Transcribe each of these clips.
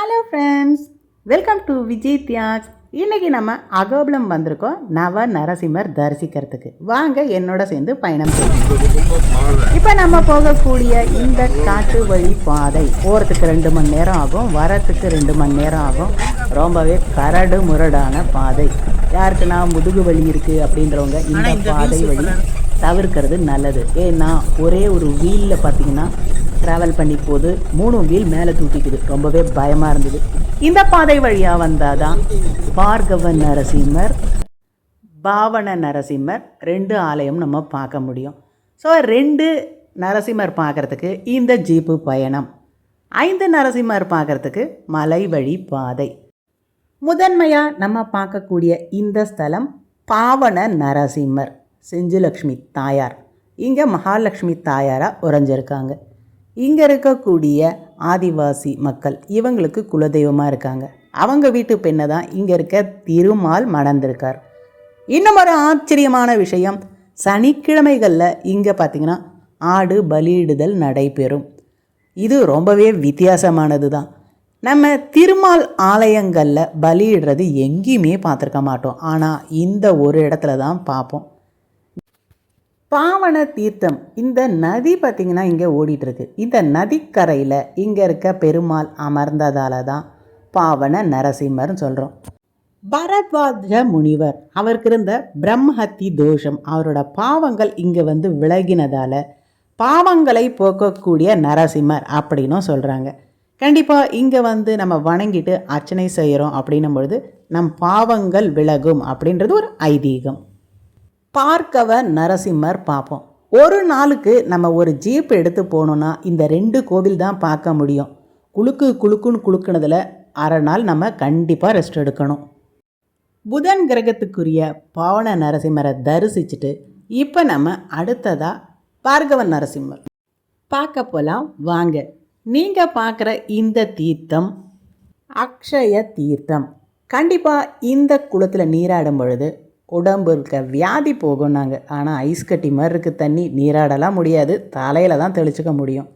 Hello friends, welcome to Vijay Thiyags. இன்றைக்கி நம்ம அகோபுலம் வந்திருக்கோம் நவ நரசிம்மர் தரிசிக்கிறதுக்கு. வாங்க என்னோட சேர்ந்து பயணம் செய்யணும். இப்போ நம்ம போகக்கூடிய இந்த காட்டு வழி பாதை போகிறதுக்கு 2 மணி நேரம் ஆகும், வரத்துக்கு 2 மணி நேரம் ஆகும். ரொம்பவே கரடு முரடான பாதை. யாருக்குன்னா முதுகு வலி இருக்குது அப்படின்றவங்க இந்த பாதை வழி தவிர்க்கிறது நல்லது. ஏன்னா ஒரே ஒரு வீலில் பார்த்தீங்கன்னா ட்ராவல் பண்ணி போது 3 வீல் மேலே தூக்கிக்குது. ரொம்பவே பயமாக இருந்தது. இந்த பாதை வழியாக வந்தால் தான் பார்கவ நரசிம்மர், பாவன நரசிம்மர் 2 ஆலயம் நம்ம பார்க்க முடியும். ஸோ 2 நரசிம்மர் பார்க்குறதுக்கு இந்த ஜீப்பு பயணம், 5 நரசிம்மர் பார்க்குறதுக்கு மலை வழி பாதை. முதன்மையாக நம்ம பார்க்கக்கூடிய இந்த ஸ்தலம் பாவன நரசிம்மர், செஞ்சுலக்ஷ்மி தாயார். இங்கே மகாலட்சுமி தாயாராக உறைஞ்சிருக்காங்க. இங்கே இருக்கக்கூடிய ஆதிவாசி மக்கள் இவங்களுக்கு குலதெய்வமாக இருக்காங்க. அவங்க வீட்டு பெண்ணை தான் இங்கே இருக்க திருமால் மணந்திருக்கார். இன்னும் ஒரு ஆச்சரியமான விஷயம், சனிக்கிழமைகளில் இங்கே பார்த்திங்கன்னா ஆடு பலியிடுதல் நடைபெறும். இது ரொம்பவே வித்தியாசமானது தான். நம்ம திருமால் ஆலயங்களில் பலியிடுறது எங்கேயுமே பார்த்துருக்க மாட்டோம். ஆனால் இந்த ஒரு இடத்துல தான் பார்ப்போம். பாவன தீர்த்தம், இந்த நதி பார்த்திங்கன்னா இங்கே ஓடிட்டுருக்கு. இந்த நதிக்கரையில் இங்கே இருக்க பெருமாள் அமர்ந்ததால் தான் பாவன நரசிம்மர்னு சொல்கிறோம். பரத்வாஜ முனிவர் அவருக்கு இருந்த பிரம்மஹத்தி தோஷம், அவரோட பாவங்கள் இங்கே வந்து விலகினதால் பாவங்களை போக்கக்கூடிய நரசிம்மர் அப்படின்னும் சொல்கிறாங்க. கண்டிப்பாக இங்கே வந்து நம்ம வணங்கிட்டு அர்ச்சனை செய்கிறோம் அப்படின்னும் பொழுது நம் பாவங்கள் விலகும் அப்படின்றது ஒரு ஐதீகம். பார்கவ நரசிம்மர் பார்ப்போம். ஒரு நாளுக்கு நம்ம ஒரு ஜீப் எடுத்து போனோன்னா இந்த 2 கோவில் தான் பார்க்க முடியும். குலுக்குன்னு குலுக்குனதில் அரை நாள் நம்ம கண்டிப்பாக ரெஸ்ட் எடுக்கணும். புதன் கிரகத்துக்குரிய பாவன நரசிம்மரை தரிசிச்சுட்டு இப்போ நம்ம அடுத்ததாக பார்கவ நரசிம்மர் பார்க்க போகலாம். வாங்க. நீங்கள் பார்க்குற இந்த தீர்த்தம் அக்ஷய தீர்த்தம். கண்டிப்பாக இந்த குளத்தில் நீராடும் பொழுது உடம்பு இருக்க வியாதி போகும். நாங்கள் ஆனால் ஐஸ் கட்டி மாதிரி இருக்குது தண்ணி, நீராடலாம் முடியாது, தலையில் தான் தெளிச்சுக்க முடியும்.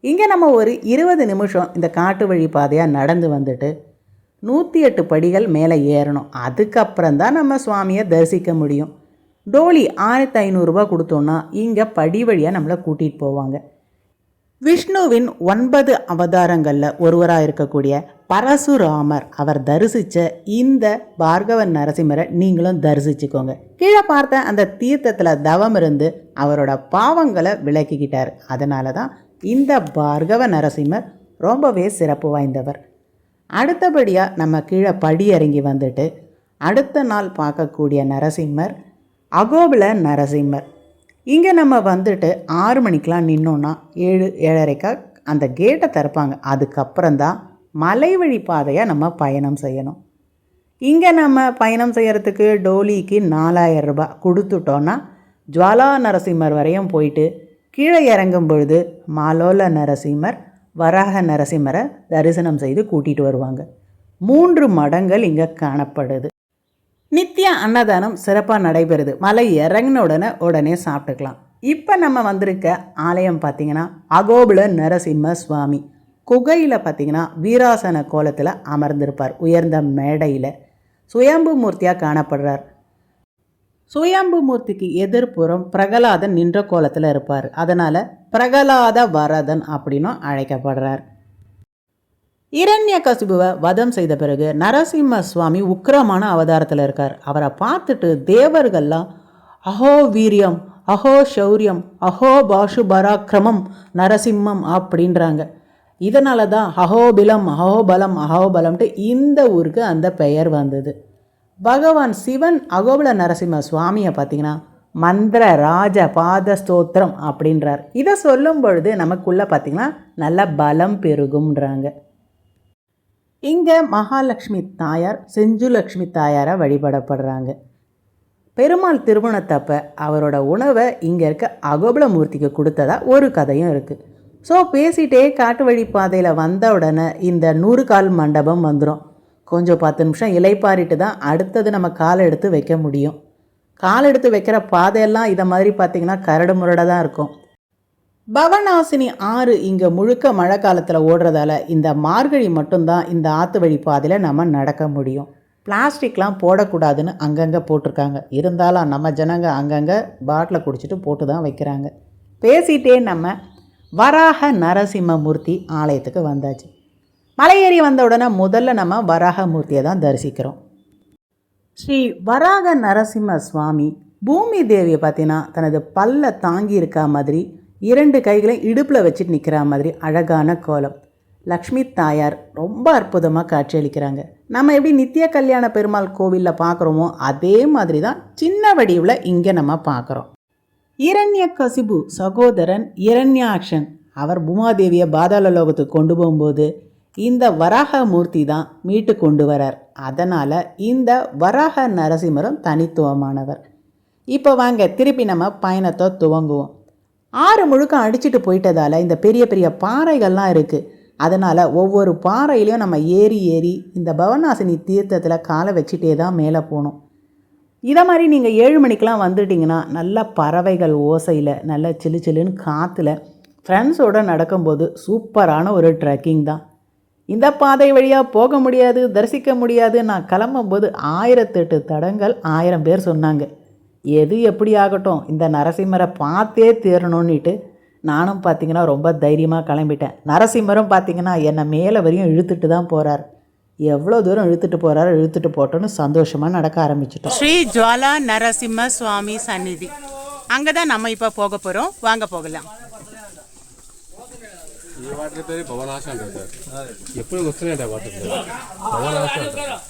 இங்கே நம்ம ஒரு 20 நிமிஷம் இந்த காட்டு வழி பாதையாக நடந்து வந்துட்டு 108 படிகள் மேலே ஏறணும். அதுக்கப்புறம் தான் நம்ம சுவாமியை தரிசிக்க முடியும். டோலி 1500 ரூபா கொடுத்தோன்னா இங்கே படி வழியாக நம்மளை கூட்டிகிட்டு போவாங்க. விஷ்ணுவின் 9 அவதாரங்களில் ஒருவராக இருக்கக்கூடிய பரசுராமர் அவர் தரிசித்த இந்த பார்கவ நரசிம்மரை நீங்களும் தரிசிச்சுக்கோங்க. கீழே பார்த்த அந்த தீர்த்தத்தில் தவம் இருந்து அவரோட பாவங்களை விலக்கிக்கிட்டார். அதனால தான் இந்த பார்கவ நரசிம்மர் ரொம்பவே சிறப்பு வாய்ந்தவர். அடுத்தபடியாக நம்ம கீழே படி இறங்கி வந்துட்டு அடுத்த நாள் பார்க்கக்கூடிய நரசிம்மர் அகோபுல நரசிம்மர். இங்கே நம்ம வந்துட்டு 6 மணிக்கெலாம் நின்னோன்னா 7-7:30 அந்த கேட்டை திறப்பாங்க. அதுக்கப்புறம் தான் மலை வழி பாதையாக நம்ம பயணம் செய்யணும். இங்கே நம்ம பயணம் செய்கிறதுக்கு டோலிக்கு 4000 ரூபாய் கொடுத்துட்டோன்னா ஜுவாலா நரசிம்மர் வரையும் போயிட்டு கீழே இறங்கும் பொழுது மாலோல நரசிம்மர், வராக நரசிம்மரை தரிசனம் செய்து கூட்டிகிட்டு வருவாங்க. 3 மடங்கள் இங்கே காணப்படுது. நித்திய அன்னதானம் சிறப்பாக நடைபெறுது. மலை இறங்கின உடனே சாப்பிட்டுக்கலாம். இப்போ நம்ம வந்திருக்க ஆலயம் பார்த்திங்கன்னா அகோபுல நரசிம்ம சுவாமி. குகையில் பார்த்திங்கன்னா வீராசன கோலத்தில் அமர்ந்திருப்பார். உயர்ந்த மேடையில் சுயம்பு மூர்த்தியாக காணப்படுறார். சுயம்பு மூர்த்திக்கு எதிர்ப்புறம் பிரகலாதன் நின்ற கோலத்தில் இருப்பார். அதனால் பிரகலாத வரதன் அப்படின்னும் அழைக்கப்படுறார். இரண்யகசிபுவை வதம் செய்த பிறகு நரசிம்ம சுவாமி உக்கிரமான அவதாரத்தில் இருக்கார். அவரை பார்த்துட்டு தேவர்கள்லாம் அஹோ வீரியம், அஹோ சௌரியம், அஹோ பாஷு பராக்கிரமம் நரசிம்மம் அப்படின்றாங்க. இதனால தான் அஹோபிலம், அஹோபலம், அஹோபலம்ட்டு இந்த ஊருக்கு அந்த பெயர் வந்தது. பகவான் சிவன் அகோபுல நரசிம்ம சுவாமியை பார்த்திங்கன்னா மந்திர ராஜ பாத ஸ்தோத்திரம் அப்படின்றார். இதை சொல்லும் பொழுது நமக்குள்ளே பார்த்திங்கன்னா நல்ல பலம் பெருகும்ன்றாங்க. இங்கே மகாலட்சுமி தாயார், செஞ்சுலக்ஷ்மி தாயாரை வழிபடப்படுறாங்க. பெருமாள் திருமணத்தப்ப அவரோட உணவை இங்கே இருக்க அகோபுல மூர்த்திக்கு கொடுத்ததா ஒரு கதையும் இருக்குது. ஸோ பேசிகிட்டே காட்டு வழி பாதையில் வந்த உடனே இந்த 100 கால் மண்டபம் வந்துடும். கொஞ்சம் 10 நிமிஷம் இலைப்பாரிட்டு தான் அடுத்தது நம்ம கால் எடுத்து வைக்க முடியும். கால் எடுத்து வைக்கிற பாதையெல்லாம் இதை மாதிரி பார்த்திங்கன்னா கரடு முரடாக தான் இருக்கும். பவநாசினி ஆறு இங்கே முழுக்க மழை காலத்தில் ஓடுறதால இந்த மார்கழி மட்டும்தான் இந்த ஆற்று வழி பாதையில் நம்ம நடக்க முடியும். பிளாஸ்டிக்லாம் போடக்கூடாதுன்னு அங்கங்கே போட்டிருக்காங்க. இருந்தாலும் நம்ம ஜனங்க அங்கங்கே பாட்டில் குடிச்சிட்டு போட்டு தான் வைக்கிறாங்க. பேசிகிட்டே நம்ம வராக நரசிம்மமூர்த்தி ஆலயத்துக்கு வந்தாச்சு. மலையேறி வந்த உடனே முதல்ல நம்ம வராக மூர்த்தியை தான் தரிசிக்கிறோம். ஸ்ரீ வராக நரசிம்ம சுவாமி பூமி தேவியை பார்த்தீங்கன்னா தனது பல்ல தாங்கி இருக்கா மாதிரி 2 கைகளையும் இடுப்பில் வச்சுட்டு நிற்கிற மாதிரி அழகான கோலம். லக்ஷ்மி தாயார் ரொம்ப அற்புதமாக காட்சியளிக்கிறாங்க. நம்ம எப்படி நித்திய கல்யாண பெருமாள் கோவிலில் பார்க்குறோமோ அதே மாதிரி தான் சின்ன வடிவில் இங்கே நம்ம பார்க்குறோம். இரண்யகசிபு சகோதரன் இரண்யாக்ஷன் அவர் பூமாதேவியை பாதாள லோகத்துக்கு கொண்டு போகும்போது இந்த வராக மூர்த்தி தான் மீட்டு கொண்டு வரார். அதனால் இந்த வராக நரசிம்மரும் தனித்துவமானவர். இப்போ வாங்க திருப்பி நம்ம பயணத்தை துவங்குவோம். ஆறு முழுக்க அடிச்சுட்டு போயிட்டதால் இந்த பெரிய பெரிய பாறைகள்லாம் இருக்குது. அதனால் ஒவ்வொரு பாறையிலையும் நம்ம ஏறி இந்த பவநாசினி தீர்த்தத்தில் காலை வச்சுட்டே தான் மேலே போகணும். இதை மாதிரி நீங்கள் 7 மணிக்கெலாம் வந்துட்டிங்கன்னா நல்ல பறவைகள் ஓசையில் நல்ல சில்லு சில்லுன்னு காற்றுல ஃப்ரெண்ட்ஸோடு நடக்கும்போது சூப்பரான ஒரு ட்ரெக்கிங் தான். இந்த பாதை வழியாக போக முடியாது, தரிசிக்க முடியாது. நான் கிளம்பும்போது 1008 தடங்கள் 1000 பேர் சொன்னாங்க. எது எப்படி ஆகட்டும் இந்த நரசிம்மரை பார்த்தே தீரணும்னுட்டு நானும் பார்த்திங்கன்னா ரொம்ப தைரியமாக கிளம்பிட்டேன். நரசிம்மரும் பார்த்திங்கன்னா என்னை மேலே வரையும் இழுத்துட்டு தான் போகிறார். எவ்வளோ தூரம் இழுத்துட்டு போகிறாரு, இழுத்துட்டு போட்டோன்னு சந்தோஷமாக நடக்க ஆரம்பிச்சிட்டோம். ஸ்ரீ ஜுவாலா நரசிம்ம சுவாமி சந்நிதி அங்கே தான் நம்ம இப்போ போக போகிறோம். வாங்க போகலாம். ఈ వాటర్ పేరు భవనాశ అంటారు సార్. ఎప్పుడు వస్తున్నాయంట వాటర్ భవనాశ అంటారు.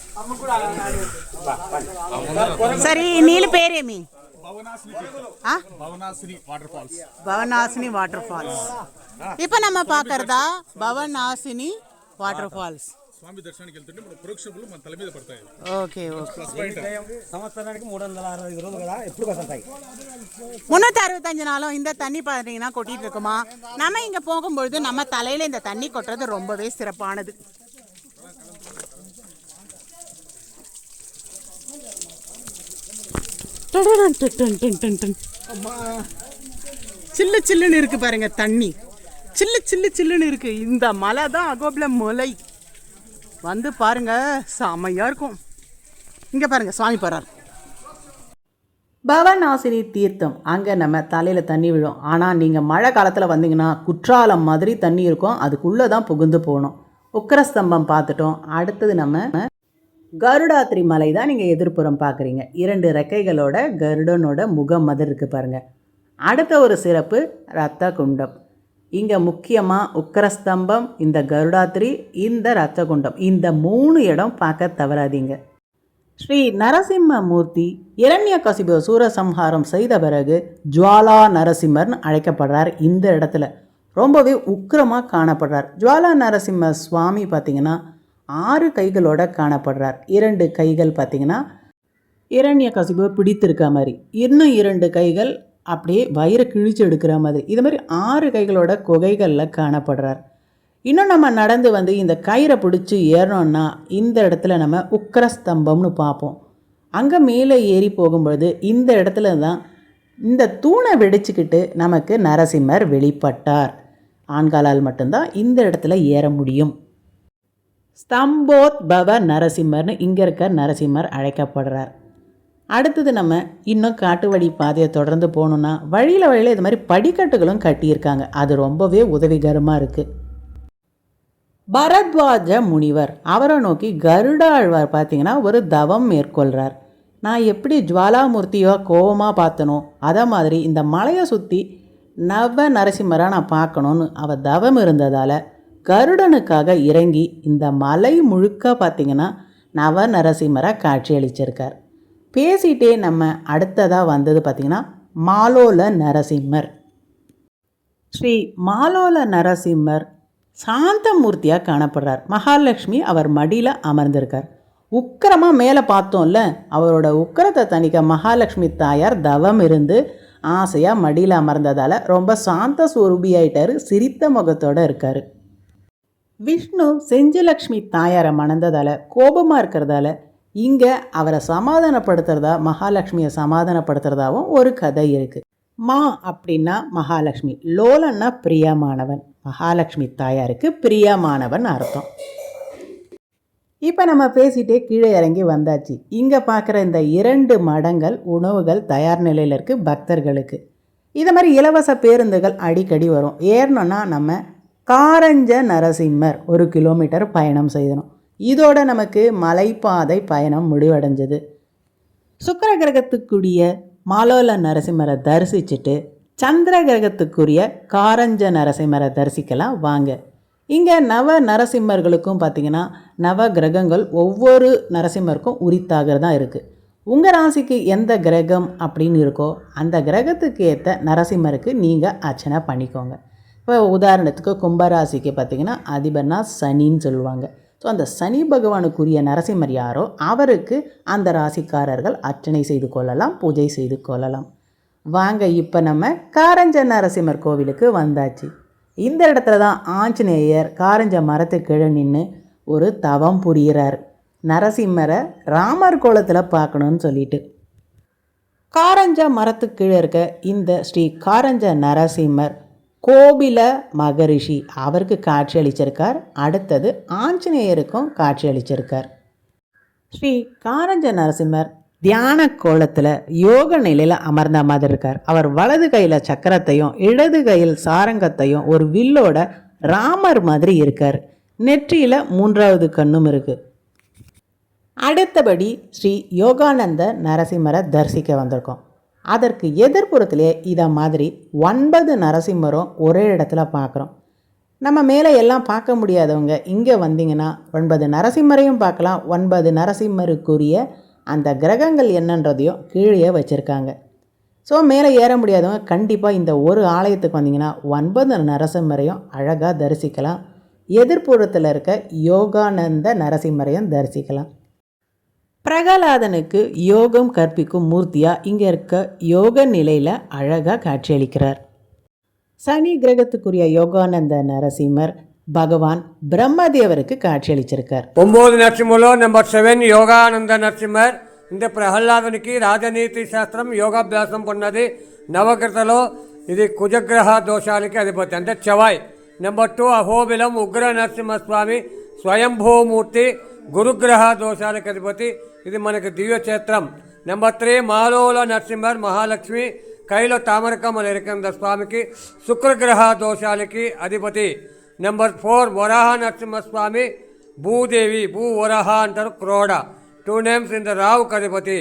సరే ఈ నీళ్ళ పేరేమి? Bhavanasini water falls. இப்போ நம்ம பார்க்கறதா பவநாசினி வாட்டர் ஃபால்ஸ். స్వామి దర్శనానికి వెళ్తుంటే మన ప్రోక్షకులు మన తల మీద పడతాయి. Okay okay. సంవత్సరానికి 365 రోజులు కదా ఎప్పుడు వస్తాయి. 365 நாளும் இந்த தண்ணி பார்த்தீங்கன்னா கொட்டிட்டு இருக்குமா. நம்ம இங்கே போகும்பொழுது நம்ம தலையில் இந்த தண்ணி கொட்டுறது ரொம்பவே சிறப்பானது. சில்லு சில்லுன்னு இருக்கு பாருங்க தண்ணி. சில்லு சில்லு சில்லுன்னு இருக்கு. இந்த மலை தான் அகோபில மலை. வந்து பாருங்க செமையா இருக்கும். இங்க பாருங்க சுவாமி போறார். பவநாசினி தீர்த்தம் அங்கே நம்ம தலையில் தண்ணி விழும். ஆனால் நீங்கள் மழை காலத்தில் வந்தீங்கன்னா குற்றாலம் மாதிரி தண்ணி இருக்கும். அதுக்குள்ளே தான் புகுந்து போகணும். உக்கரஸ்தம்பம் பார்த்துட்டோம். அடுத்தது நம்ம கருடாத்திரி மலை தான் நீங்கள் எதிர்ப்புறம் பார்க்குறீங்க. 2 ரெக்கைகளோட கருடனோட முகம் மாதிரி இருக்குது பாருங்கள். அடுத்த ஒரு சிறப்பு ரத்த குண்டம். இங்கே முக்கியமாக உக்கரஸ்தம்பம், இந்த கருடாத்திரி, இந்த ரத்த குண்டம், இந்த 3 இடம் பார்க்க தவறாதீங்க. ஸ்ரீ நரசிம்மமூர்த்தி இரண்யகசிபு சூரசம்ஹாரம் செய்த பிறகு ஜுவாலா நரசிம்மர்னு அழைக்கப்படுறார். இந்த இடத்துல ரொம்பவே உக்கிரமாக காணப்படுறார். ஜுவாலா நரசிம்ம சுவாமி பார்த்திங்கன்னா 6 கைகளோட காணப்படுறார். 2 கைகள் பார்த்திங்கன்னா இரண்யகசிபுவை பிடித்திருக்க மாதிரி, இன்னும் 2 கைகள் அப்படியே வயிறை கிழிச்சு எடுக்கிற மாதிரி, இது மாதிரி 6 கைகளோட குகைகளில் காணப்படுறார். இன்னும் நம்ம நடந்து வந்து இந்த கயிறை பிடிச்சி ஏறணும்னா இந்த இடத்துல நம்ம உக்கரஸ்தம்பம்னு பார்ப்போம். அங்கே மேலே ஏறி போகும்பொழுது இந்த இடத்துல தான் இந்த தூணை வெடிச்சுக்கிட்டு நமக்கு நரசிம்மர் வெளிப்பட்டார். ஆண்களால் மட்டும்தான் இந்த இடத்துல ஏற முடியும். ஸ்தம்போத் பவ நரசிம்மர்னு இங்கே இருக்க நரசிம்மர் அழைக்கப்படுறார். அடுத்தது நம்ம இன்னும் காட்டு வழி பாதையை தொடர்ந்து போகணுன்னா வழியில் இது மாதிரி படிக்கட்டுகளும் கட்டியிருக்காங்க. அது ரொம்பவே உதவிகரமாக இருக்குது. பரத்வாஜ முனிவர் அவரை நோக்கி கருடாழ்வார் பார்த்திங்கன்னா ஒரு தவம் மேற்கொள்கிறார். நான் எப்படி ஜுவாலாமூர்த்தியோ கோபமாக பார்த்தனோ அதை மாதிரி இந்த மலையை சுற்றி நவ நரசிம்மராக நான் பார்க்கணுன்னு அவர் தவம் இருந்ததால் கருடனுக்காக இறங்கி இந்த மலை முழுக்க பார்த்திங்கன்னா நவ நரசிம்மரை காட்சியளிச்சிருக்கார். பேசிகிட்டே நம்ம அடுத்ததாக வந்தது பார்த்திங்கன்னா மாலோல நரசிம்மர். ஸ்ரீ மாலோல நரசிம்மர் சாந்தமூர்த்தியாக காணப்படுறார். மகாலட்சுமி அவர் மடியில் அமர்ந்திருக்கார். உக்கிரமாக மேலே பார்த்தோம்ல, அவரோட உக்கிரத்தை தணிக்க மகாலட்சுமி தாயார் தவம் இருந்து ஆசையாக மடியில் அமர்ந்ததால் ரொம்ப சாந்த ஸ்வரூபியாயிட்டார். சிரித்த முகத்தோடு இருக்கார். விஷ்ணு செஞ்சலக்ஷ்மி தாயாரை மணந்ததால் கோபமாக இருக்கிறதால இங்கே அவரை சமாதானப்படுத்துகிறதா மகாலட்சுமியை சமாதானப்படுத்துகிறதாவும் ஒரு கதை இருக்குது. மா அப்படின்னா மகாலட்சுமி, லோலன்னா பிரியமானவன். மகாலட்சுமி தாயாருக்கு பிரியமானவன் அர்த்தம். இப்போ நம்ம பேசிகிட்டே கீழே இறங்கி வந்தாச்சு. இங்கே பார்க்குற இந்த 2 மடங்கள் உணவுகள் தயார் நிலையில் இருக்குது பக்தர்களுக்கு. இதை மாதிரி இலவச பேருந்துகள் அடிக்கடி வரும். ஏறணுன்னா நம்ம காரஞ்ச நரசிம்மர் 1 கிலோமீட்டர் பயணம் செய்யணும். இதோட நமக்கு மலைப்பாதை பயணம் முடிவடைஞ்சது. சுக்கிர கிரகத்துக்குரிய மாலோல நரசிம்மரை தரிசிச்சுட்டு சந்திர கிரகத்துக்குரிய காரஞ்ச நரசிம்மரை தரிசிக்கலாம் வாங்க. இங்கே நவ நரசிம்மர்களுக்கும் பார்த்திங்கன்னா நவ கிரகங்கள் ஒவ்வொரு நரசிம்மருக்கும் உரித்தாக தான் இருக்குது. உங்கள் ராசிக்கு எந்த கிரகம் அப்படின்னு இருக்கோ அந்த கிரகத்துக்கு ஏற்ற நரசிம்மருக்கு நீங்கள் அர்ச்சனை பண்ணிக்கோங்க. இப்போ உதாரணத்துக்கு கும்பராசிக்கு பார்த்திங்கன்னா அதிபர்னா சனின்னு சொல்லுவாங்க. ஸோ அந்த சனி பகவானுக்குரிய நரசிம்மர் யாரோ அவருக்கு அந்த ராசிக்காரர்கள் அர்ச்சனை செய்து கொள்ளலாம், பூஜை செய்து கொள்ளலாம். வாங்க இப்போ நம்ம காரஞ்ச நரசிம்மர் கோவிலுக்கு வந்தாச்சு. இந்த இடத்துல தான் ஆஞ்சநேயர் காரஞ்ச மரத்துக்கு கீழே நின்று ஒரு தவம் புரிகிறார். நரசிம்மரை ராமர் கோலத்தில் பார்க்கணுன்னு சொல்லிட்டு காரஞ்ச மரத்துக்கு கீழே இருக்க இந்த ஸ்ரீ காரஞ்ச நரசிம்மர் கோபில மகரிஷி அவருக்கு காட்சி அளிச்சிருக்கார். அடுத்தது ஆஞ்சநேயருக்கும் காட்சி அளிச்சிருக்கார். ஸ்ரீ காரஞ்ச நரசிம்மர் தியான கோலத்தில் யோக நிலையில் அமர்ந்த மாதிரி இருக்கார். அவர் வலது கையில் சக்கரத்தையும் இடது கையில் சாரங்கத்தையும் ஒரு வில்லோட ராமர் மாதிரி இருக்கார். நெற்றியில் 3வது கண்ணும் இருக்குது. அடுத்தபடி ஸ்ரீ யோகானந்த நரசிம்மரை தரிசிக்க வந்திருக்கோம். அதற்கு எதிர்ப்புறத்திலே இதை மாதிரி 9 நரசிம்மரும் ஒரே இடத்துல பார்க்குறோம். நம்ம மேலே எல்லாம் பார்க்க முடியாதவங்க இங்கே வந்தீங்கன்னா 9 நரசிம்மரையும் பார்க்கலாம். 9 நரசிம்மருக்குரிய அந்த கிரகங்கள் என்னன்றதையும் கீழே வச்சுருக்காங்க. ஸோ மேலே ஏற முடியாதவங்க கண்டிப்பாக இந்த ஒரு ஆலயத்துக்கு வந்தீங்கன்னா 9 நரசிம்மரையும் அழகாக தரிசிக்கலாம். எதிர்ப்புறத்தில் இருக்க யோகானந்த நரசிம்மரையும் தரிசிக்கலாம். பிரகலாதனுக்கு யோகம் கற்பிக்கும் மூர்த்தியாக இங்கே இருக்க யோக நிலையில் அழகாக காட்சியளிக்கிறார். சனி கிரகத்துக்குரிய யோகானந்த நரசிம்மர் பகவான் பிரம்மதேவருக்கு காட்சியளிச்சிருக்கார். 9 నరసింహలో నెంబర్ 7 యోగానంద నరసింహర్. இந்த பிரகலாதனுக்கு ராஜநீதி శాస్త్రం యోగాభ్యాసం పొన్నది. నవగ్రతలో ఇది కుజగ్రహ దోషాలకి అధిపతి అంటే చెవాయ్. నెంబర్ 2 అహోబిలం ఉగ్ర నరసింహస్వామి స్వయంభూమూర్తి గురుగ్రహ దోషాలకి అధిపతి. ఇది మనకి దివ్యక్షేత్రం. నెంబర్ 3 మాలోల నరసింహర్ మహాలక్ష్మి కైలో తామరకమల ఇరకంద స్వామికి శుక్రగ్రహ దోషాలకి అధిపతి. నెంబర్ 4 వరాహ నరసింహస్వామి భూదేవి భూ వరాహ అంటారు క్రోడ 2 నేమ్స్ ఇన్ ద రావుకి అధిపతి.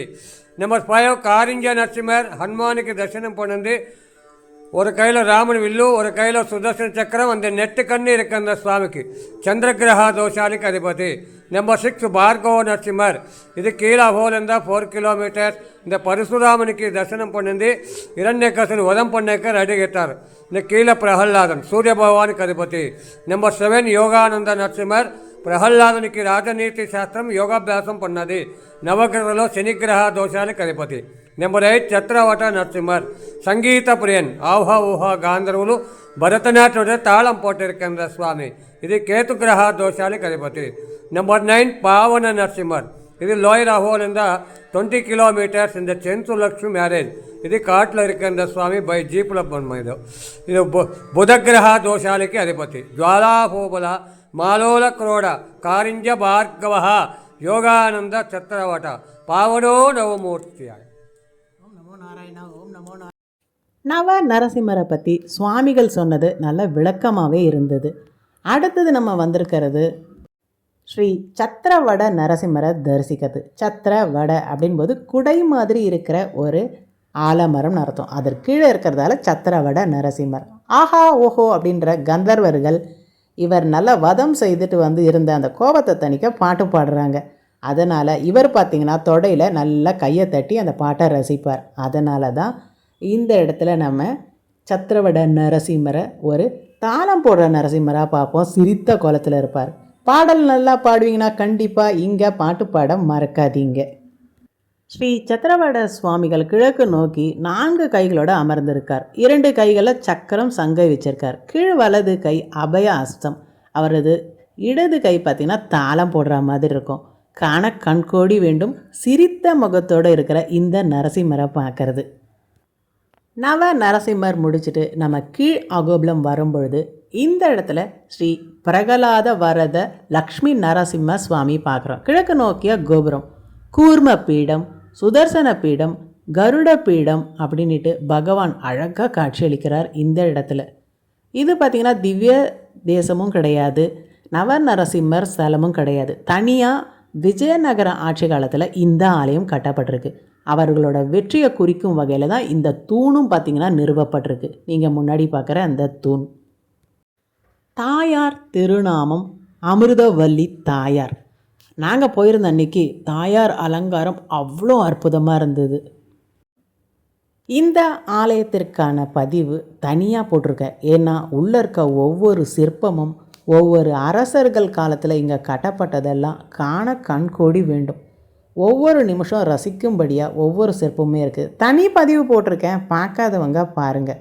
నెంబర్ 5 కారింజ నరసింహర్ హనుమానికి దర్శనం పొందింది. ஒரு கையில் ராமன் வில்லு ஒரு கையில் சுதர்சன சக்கரம் அந்த நெட்டு கண்ணு இருக்கு அந்த சுவாமிக்கு சந்திரகிரக தோஷாலிக்கு அதிபதி. நம்பர் 6 பார்கவ நரசிம்மர். இது கீழே போலிருந்தா 4 கிலோமீட்டர். இந்த பரசுராமனுக்கு தரிசனம் பண்ணிந்து இரண்யகசன் வதம் பண்ணக்க ரெடி கேட்டார். இந்த கீழே பிரகல்லாதன் சூரிய பகவானுக்கு அதிபதி. நம்பர் 7 யோகானந்த நரசிம்மர். ప్రహ్లాదునికి రాజనీతి శాస్త్రం యోగాభ్యాసం పన్నది. నవగ్రహలో శనిగ్రహ దోషాలకు అధిపతి. నెంబర్ 8 చత్రవట నరసింహర్. సంగీత ప్రియన్ ఆహా ఊహా గాంధర్వులు భరతనాట్య తాళం పోட்டிருக்கின்ற சுவாமி. இது கேதுகிரக தோஷாலுக்கு அதிபதி. நம்பர் 9 பாவன நரசிம்மர். இது லோயர் அஹோலிருந்த 20 கிலோமீட்டர்ஸ் இந்த சென்சுலக்ஷ்மி மேரேஜ். இது காட்டில் இருக்கின்ற சுவாமி பை ஜீப்பில் பண்ணது. இது புதகிரக தோஷாலுக்கு அதிபதி. ஜுவாலாபோபல మాలోల క్రోడ కారింజ భార్గవ యోగానంద చత్రవట పావనో నవమూర్తి. நவ நரசிம்மரை பற்றி சுவாமிகள் சொன்னது நல்ல விளக்கமாகவே இருந்தது. அடுத்தது நம்ம வந்திருக்கிறது ஸ்ரீ சத்திரவட நரசிம்மரை தரிசிக்கிறது. சத்திரவட அப்படின்போது குடை மாதிரி இருக்கிற ஒரு ஆலமரம் அர்த்தம். அதற்கு கீழே இருக்கிறதால சத்திரவட நரசிம்மர். ஆஹா ஓஹோ அப்படின்ற கந்தர்வர்கள் இவர் நல்ல வதம் செய்துட்டு இருந்த அந்த கோபத்தை தணிக்க பாட்டு பாடுறாங்க. அதனால் இவர் பார்த்திங்கன்னா தொடையில் நல்லா கையை தட்டி அந்த பாட்டை ரசிப்பார். அதனால தான் இந்த இடத்துல நம்ம சத்திரவட நரசிம்மரை ஒரு தாளம் போடுற நரசிம்மராக பார்ப்போம். சிரித்த கோலத்தில் இருப்பார். பாடல் நல்லா பாடுவீங்கன்னா கண்டிப்பாக இங்கே பாட்டு பாட மறக்காதீங்க. ஸ்ரீ சத்திரவட சுவாமிகள் கிழக்கு நோக்கி 4 கைகளோடு அமர்ந்திருக்கார். 2 கைகளில் சக்கரம் சங்கை வச்சிருக்கார். கீழ் வலது கை அபய அஸ்தம். அவரது இடது கை பார்த்திங்கன்னா தாளம் போடுற மாதிரி இருக்கும். காண கண்கோடி வேண்டும் சிரித்த முகத்தோடு இருக்கிற இந்த நரசிம்மரை பார்க்கறது. நவ நரசிம்மர் முடிச்சுட்டு நம்ம கீழ் அகோபுலம் வரும்பொழுது இந்த இடத்துல ஸ்ரீ பிரகலாத வரத லக்ஷ்மி நரசிம்ம சுவாமி பார்க்குறோம். கிழக்கு நோக்கிய கோபுரம், கூர்ம பீடம், சுதர்சன பீடம், கருட பீடம் அப்படின்ட்டு பகவான் அழகாக காட்சியளிக்கிறார் இந்த இடத்துல. இது பார்த்திங்கன்னா திவ்ய தேசமும் கிடையாது, நவ நரசிம்மர் ஸ்தலமும் கிடையாது. தனியாக விஜயநகர ஆட்சி காலத்தில் இந்த ஆலயம் கட்டப்பட்டிருக்கு. அவர்களோட வெற்றியை குறிக்கும் வகையில் தான் இந்த தூணும் பார்த்திங்கன்னா நிறுவப்பட்டிருக்கு. நீங்கள் முன்னாடி பார்க்குற அந்த தூண். தாயார் திருநாமம் அமிர்தவல்லி தாயார். நாங்கள் போயிருந்த அன்னைக்கு தாயார் அலங்காரம் அவ்வளோ அற்புதமாக இருந்தது. இந்த ஆலயத்திற்கான பதிவு தனியாக போட்டிருக்கேன். ஏன்னா உள்ளே இருக்க ஒவ்வொரு சிற்பமும் ஒவ்வொரு அரசர்கள் காலத்தில் இங்கே கட்டப்பட்டதெல்லாம் காண கண்கோடி வேண்டும். ஒவ்வொரு நிமிஷம் ரசிக்கும்படியாக ஒவ்வொரு சிற்பமுமே இருக்குது. தனி பதிவு போட்டிருக்கேன், பார்க்காதவங்க பாருங்கள்.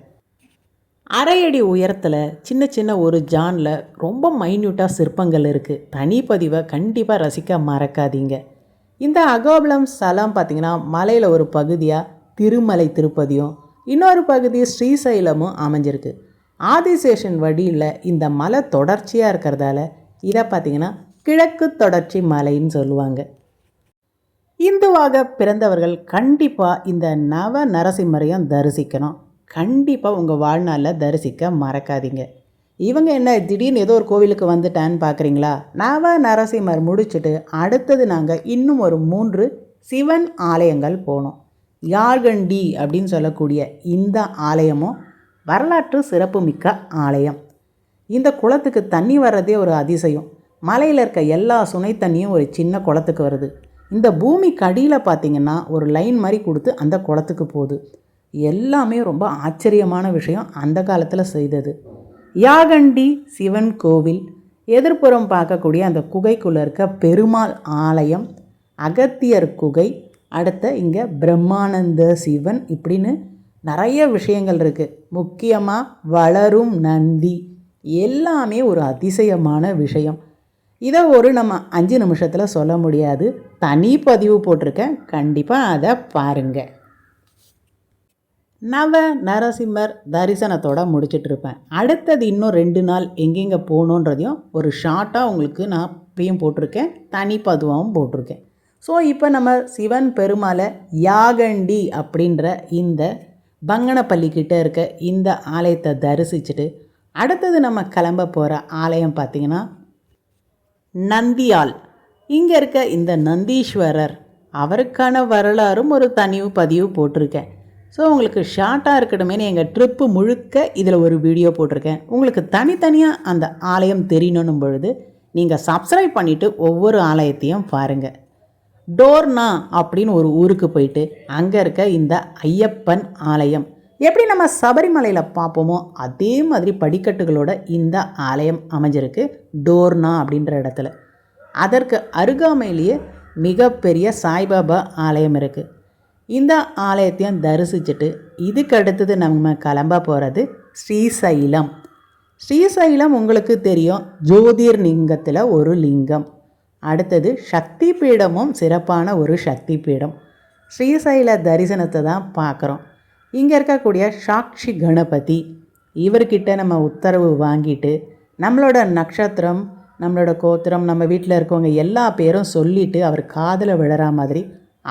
அரையடி உயரத்தில் சின்ன சின்ன ஒரு ஜானில் ரொம்ப மைன்யூட்டாக சிற்பங்கள் இருக்குது. தனி பதிவை கண்டிப்பாக ரசிக்க மறக்காதீங்க. இந்த அகோபுலம் ஸ்தலம் பார்த்திங்கன்னா மலையில் ஒரு பகுதியாக திருமலை திருப்பதியும் இன்னொரு பகுதி ஸ்ரீசைலமும் அமைஞ்சிருக்கு. ஆதிசேஷன் வழியில் இந்த மலை தொடர்ச்சியாக இருக்கிறதால இதை பார்த்திங்கன்னா கிழக்கு தொடர்ச்சி மலைன்னு சொல்லுவாங்க. இந்துவாக பிறந்தவர்கள் கண்டிப்பாக இந்த நவ நரசிம்மரையும் தரிசிக்கணும். கண்டிப்பாக உங்கள் வாழ்நாளில் தரிசிக்க மறக்காதீங்க. இவங்க என்ன திடீர்னு ஏதோ ஒரு கோவிலுக்கு வந்துட்டான்னு பார்க்குறீங்களா? நவ நரசிம்மர் முடிச்சுட்டு அடுத்தது நாங்கள் இன்னும் ஒரு 3 சிவன் ஆலயங்கள் போனோம். யாழ்கண்டி அப்படின்னு சொல்லக்கூடிய இந்த ஆலயமும் வரலாற்று சிறப்புமிக்க ஆலயம். இந்த குளத்துக்கு தண்ணி வர்றதே ஒரு அதிசயம். மலையில் இருக்க எல்லா சுனை தண்ணியும் ஒரு சின்ன குளத்துக்கு வருது. இந்த பூமிக்கு அடியில் பார்த்திங்கன்னா ஒரு லைன் மாதிரி கொடுத்து அந்த குளத்துக்கு போகுது. எல்லாமே ரொம்ப ஆச்சரியமான விஷயம் அந்த காலத்தில் செய்தது. யாகண்டி சிவன் கோவில், எதிர்ப்புறம் பார்க்கக்கூடிய அந்த குகைக்குள்ளே இருக்க பெருமாள் ஆலயம், அகத்தியர் குகை, அடுத்த இங்கே பிரம்மானந்த சிவன், இப்படின்னு நிறைய விஷயங்கள் இருக்குது. முக்கியமாக வளரும் நந்தி, எல்லாமே ஒரு அதிசயமான விஷயம். இதை நம்ம 5 நிமிஷத்தில் சொல்ல முடியாது. தனி பதிவு போட்டிருக்கேன், கண்டிப்பாக அதை பாருங்கள். நவ நரசிம்மர் தரிசனத்தோட முடிச்சிட்ருப்பேன். அடுத்தது இன்னும் 2 நாள் எங்கெங்கே போகணுன்றதையும் ஒரு ஷார்ட்டாக உங்களுக்கு நான் இப்பயும் போட்டிருக்கேன், தனி பதிவாகவும் போட்டிருக்கேன். ஸோ இப்போ நம்ம சிவன் பெருமாளை யாகண்டி அப்படின்ற இந்த பங்கனப்பள்ளிக்கிட்ட இருக்க இந்த ஆலயத்தை தரிசிச்சுட்டு அடுத்தது நம்ம கிளம்ப போகிற ஆலயம் பார்த்திங்கன்னா நந்தியால். இங்கே இருக்க இந்த நந்தீஸ்வரர், அவருக்கான வரலாறும் ஒரு தனி பதிவு போட்டிருக்கேன். ஸோ உங்களுக்கு ஷார்ட்டாக இருக்கட்டுமேனு எங்கள் ட்ரிப்பு முழுக்க இதில் ஒரு வீடியோ போட்டிருக்கேன். உங்களுக்கு தனித்தனியாக அந்த ஆலயம் தெரியணும் பொழுது நீங்கள் சப்ஸ்கிரைப் பண்ணிவிட்டு ஒவ்வொரு ஆலயத்தையும் பாருங்கள். டோர்னா அப்படின்னு ஒரு ஊருக்கு போயிட்டு அங்கே இருக்க இந்த ஐயப்பன் ஆலயம் எப்படி நம்ம சபரிமலையில் பார்ப்போமோ அதே மாதிரி படிக்கட்டுகளோட இந்த ஆலயம் அமைஞ்சிருக்கு டோர்னா அப்படின்ற இடத்துல. அதற்கு அருகாமையிலேயே மிகப்பெரிய சாய்பாபா ஆலயம் இருக்குது. இந்த ஆலயத்தையும் தரிசிச்சுட்டு இதுக்கு அடுத்தது நம்ம கிளம்ப போகிறது ஸ்ரீசைலம். ஸ்ரீசைலம் உங்களுக்கு தெரியும், ஜோதிர்லிங்கத்தில் ஒரு லிங்கம். அடுத்தது சக்தி பீடமும் சிறப்பான ஒரு சக்தி பீடம். ஸ்ரீசைல தரிசனத்தை தான் பார்க்குறோம். இங்கே இருக்கக்கூடிய சாக்ஷி கணபதி, இவர்கிட்ட நம்ம உத்தரவு வாங்கிட்டு நம்மளோட நட்சத்திரம், நம்மளோட கோத்திரம், நம்ம வீட்டில் இருக்கவங்க எல்லா பேரும் சொல்லிவிட்டு அவர் காதில் விழற மாதிரி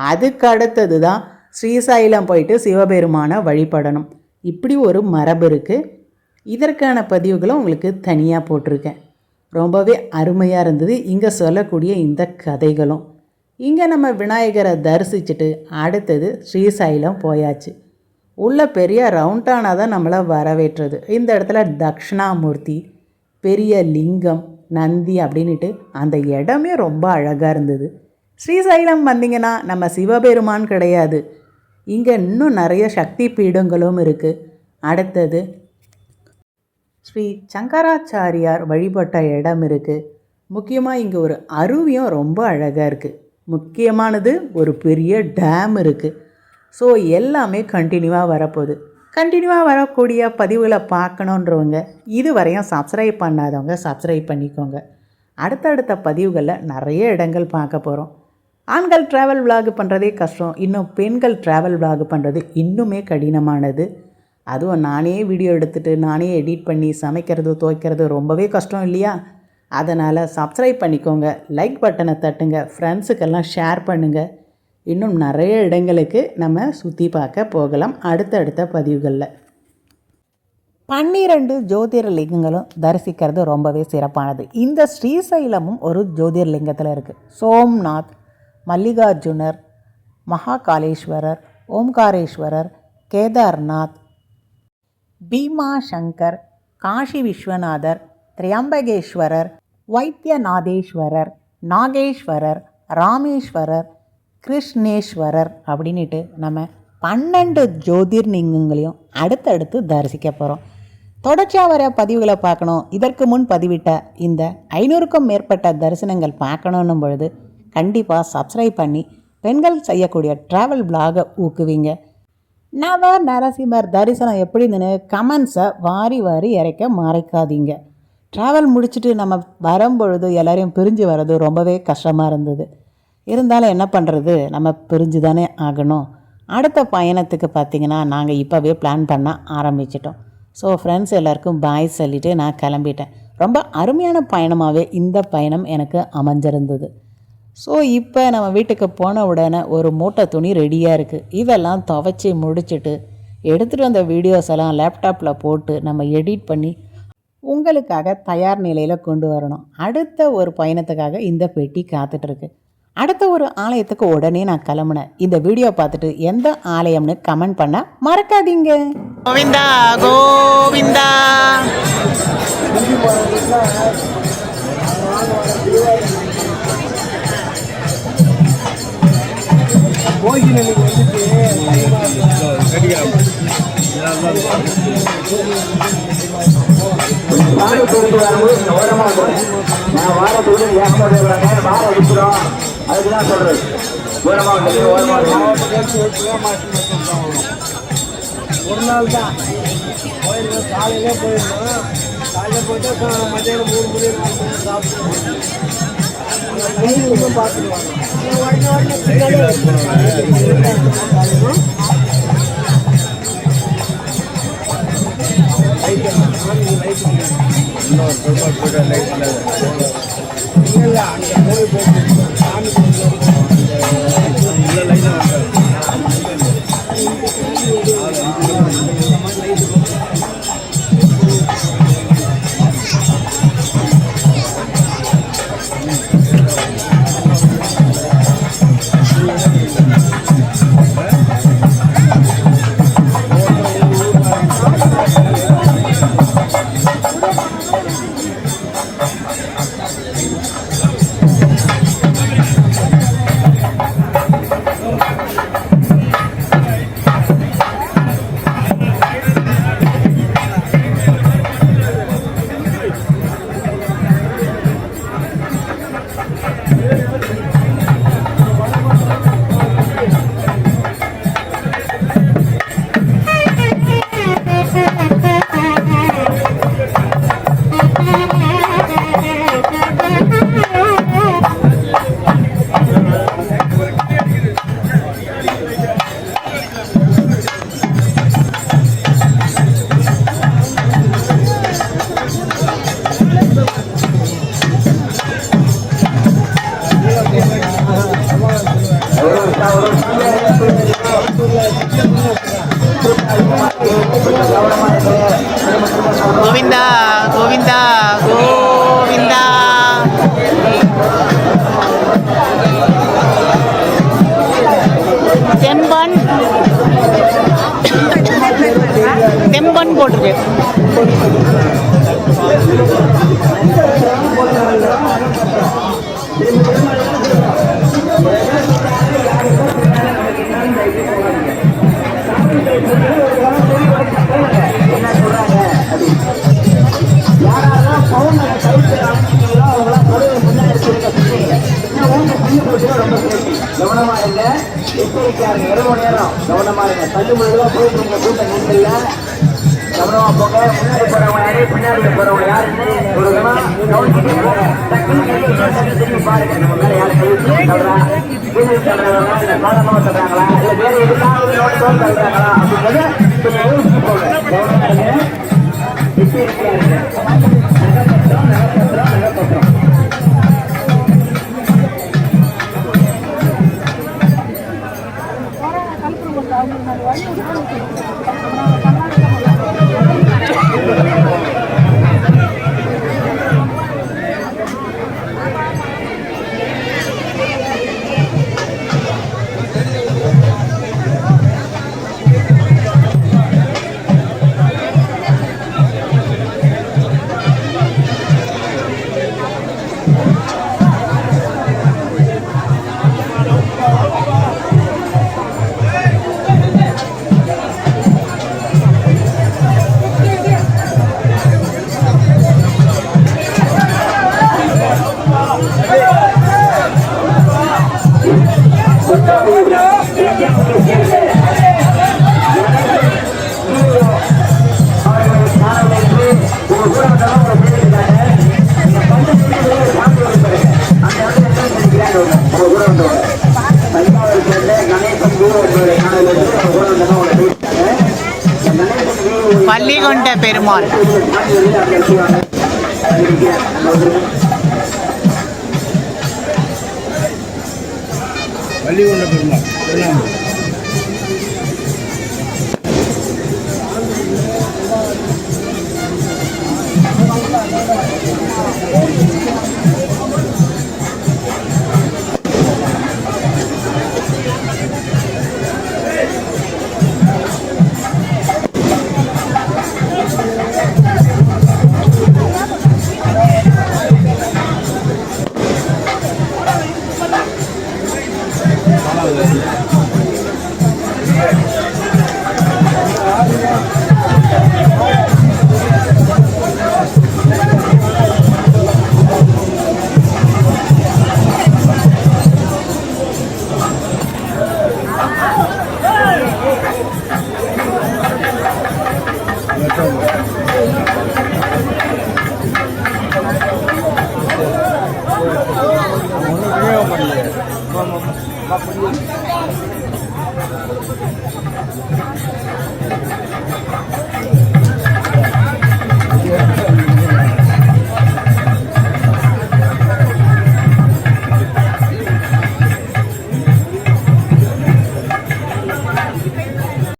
அதுக்கு அடுத்தது தான் ஸ்ரீசைலம் போயிட்டு சிவபெருமானை வழிபடணும். இப்படி ஒரு மரபு இருக்குது. இதற்கான பதிவுகளும் உங்களுக்கு தனியாக போட்டிருக்கேன். ரொம்பவே அருமையாக இருந்தது இங்கே சொல்லக்கூடிய இந்த கதைகளும். இங்கே நம்ம விநாயகரை தரிசிச்சுட்டு அடுத்தது ஸ்ரீசைலம் போயாச்சு. உள்ள பெரிய ரவுண்டானா தான் நம்மளை வரவேற்றது. இந்த இடத்துல தக்ஷணாமூர்த்தி, பெரிய லிங்கம், நந்தி அப்படின்ட்டு அந்த இடமே ரொம்ப அழகாக இருந்தது. ஸ்ரீசைலம் வந்திங்கன்னா நம்ம சிவபெருமான் கிடையாது, இங்கே இன்னும் நிறைய சக்தி பீடங்களும் இருக்குது. அடுத்தது ஸ்ரீ சங்கராச்சாரியார் வழிபட்ட இடம் இருக்குது. முக்கியமாக இங்கே ஒரு அருவியும் ரொம்ப அழகாக இருக்குது. முக்கியமானது ஒரு பெரிய டேம் இருக்குது. ஸோ எல்லாமே கண்டினியூவாக வரப்போகுது. கண்டினியூவாக வரக்கூடிய பதிவுகளை பார்க்கணுன்றவங்க இதுவரையும் சப்ஸ்கிரைப் பண்ணாதவங்க சப்ஸ்கிரைப் பண்ணிக்கோங்க. அடுத்தடுத்த பதிவுகளில் நிறைய இடங்கள் பார்க்க போகிறோம். ஆண்கள் ட்ராவல் விலாக் பண்ணுறதே கஷ்டம், இன்னும் பெண்கள் ட்ராவல் விலாக் பண்ணுறது இன்னுமே கடினமானது. அதுவும் நானே வீடியோ எடுத்துகிட்டு நானே எடிட் பண்ணி சமைக்கிறது துவைக்கிறது ரொம்பவே கஷ்டம் இல்லையா? அதனால் சப்ஸ்கிரைப் பண்ணிக்கோங்க, லைக் பட்டனை தட்டுங்க, ஃப்ரெண்ட்ஸுக்கெல்லாம் ஷேர் பண்ணுங்கள். இன்னும் நிறைய இடங்களுக்கு நம்ம சுற்றி பார்க்க போகலாம் அடுத்தடுத்த பதிவுகளில். 12 ஜோதிர்லிங்கங்களும் தரிசிக்கிறது ரொம்பவே சிறப்பானது. இந்த ஸ்ரீசைலமும் ஒரு ஜோதிர்லிங்கத்தில் இருக்குது. சோம்நாத், மல்லிகார்ஜுனர், மகாகாலேஸ்வரர், ஓம்காரேஸ்வரர், கேதார்நாத், பீமாசங்கர், காஷி விஸ்வநாதர், திரியம்பகேஸ்வரர், வைத்தியநாதேஸ்வரர், நாகேஸ்வரர், ராமேஸ்வரர், கிருஷ்ணேஸ்வரர் அப்படின்ட்டு நம்ம 12 ஜோதிர்லிங்கங்களையும் அடுத்தடுத்து தரிசிக்க போகிறோம். தொடர்ச்சியாக வர பதிவுகளை பார்க்கணும், இதற்கு முன் பதிவிட்ட இந்த 500க்கும் மேற்பட்ட தரிசனங்கள் பார்க்கணும் பொழுது கண்டிப்பாக சப்ஸ்கிரைப் பண்ணி பெண்கள் செய்யக்கூடிய ட்ராவல் பிளாகை ஊக்குவிங்க. நவ நரசிம்மர் தரிசனம் எப்படின்னு கமெண்ட்ஸை வாரி வாரி இறைக்க மறைக்காதீங்க. ட்ராவல் முடிச்சுட்டு நம்ம வரும்பொழுது எல்லோரையும் பிரிஞ்சு வர்றது ரொம்பவே கஷ்டமாக இருந்தது. இருந்தாலும் என்ன பண்ணுறது, நம்ம பிரிஞ்சு தானே ஆகணும். அடுத்த பயணத்துக்கு பார்த்திங்கன்னா நாங்கள் இப்போவே பிளான் பண்ண ஆரம்பிச்சிட்டோம். ஸோ ஃப்ரெண்ட்ஸ் எல்லாருக்கும் பாய் சொல்லிவிட்டு நான் கிளம்பிட்டேன். ரொம்ப அருமையான பயணமாகவே இந்த பயணம் எனக்கு அமைஞ்சிருந்தது. ஸோ இப்போ நம்ம வீட்டுக்கு போன உடனே ஒரு மூட்டை துணி ரெடியாக இருக்குது. இதெல்லாம் துவைச்சி முடிச்சுட்டு எடுத்துகிட்டு வந்த வீடியோஸ் எல்லாம் லேப்டாப்பில் போட்டு நம்ம எடிட் பண்ணி உங்களுக்காக தயார் நிலையில் கொண்டு வரணும். அடுத்த ஒரு பயணத்துக்காக இந்த பெட்டி காத்துட்ருக்கு. அடுத்த ஒரு ஆலயத்துக்கு உடனே நான் கிளம்புனேன். இந்த வீடியோ பார்த்துட்டு எந்த ஆலயம்னு கமெண்ட் பண்ண மறக்காதீங்க. கோவிந்தா கோவிந்தா. அதுக்குதான் சொல்றது. ஒரு நாள் தான் போயிருந்தோம், காலையிலே போயிருந்தோம். காலையில் போயிட்டு மத்தியானம் 3 மணி சாப்பிடுவோம். பார்த்துருவாங்க. இல்லை அங்கே போய் சாமி கோவிந்தா கோவிந்தா கோவிந்தா. தெம்பன் தெம்பன் போட்டிருக்கு. கவனமா இருங்க, எச்சரிக்கையாருங்க. 2 மணி நேரம் கவனமா இருங்க. தள்ளு முழுவா போயிட்டு இருக்க கூட்ட நீங்கல்ல, கவனமா போங்க. முன்னாடி போறவங்க யாரு, பின்னாடி போறவங்க யாரு ஒரு கவனிச்சுட்டு போங்க. டக்குனு திரும்பி பாருங்க. நம்ம மேல யாரு கை சொல்றா, கீழே சொல்றாங்களா, இல்ல காரணமா சொல்றாங்களா, இல்ல வேற எதுக்காக சொல்றாங்களா அப்படிங்கிறத கொஞ்சம் யோசிச்சு போங்க. கவனமா இருங்க. எச்சரிக்கையா இருங்க. நகப்பத்திரம் நகப்பத்திரம் நகப்பத்திரம். பள்ளிகொண்ட பெருமாள். பள்ளிகொண்ட பெருமாள்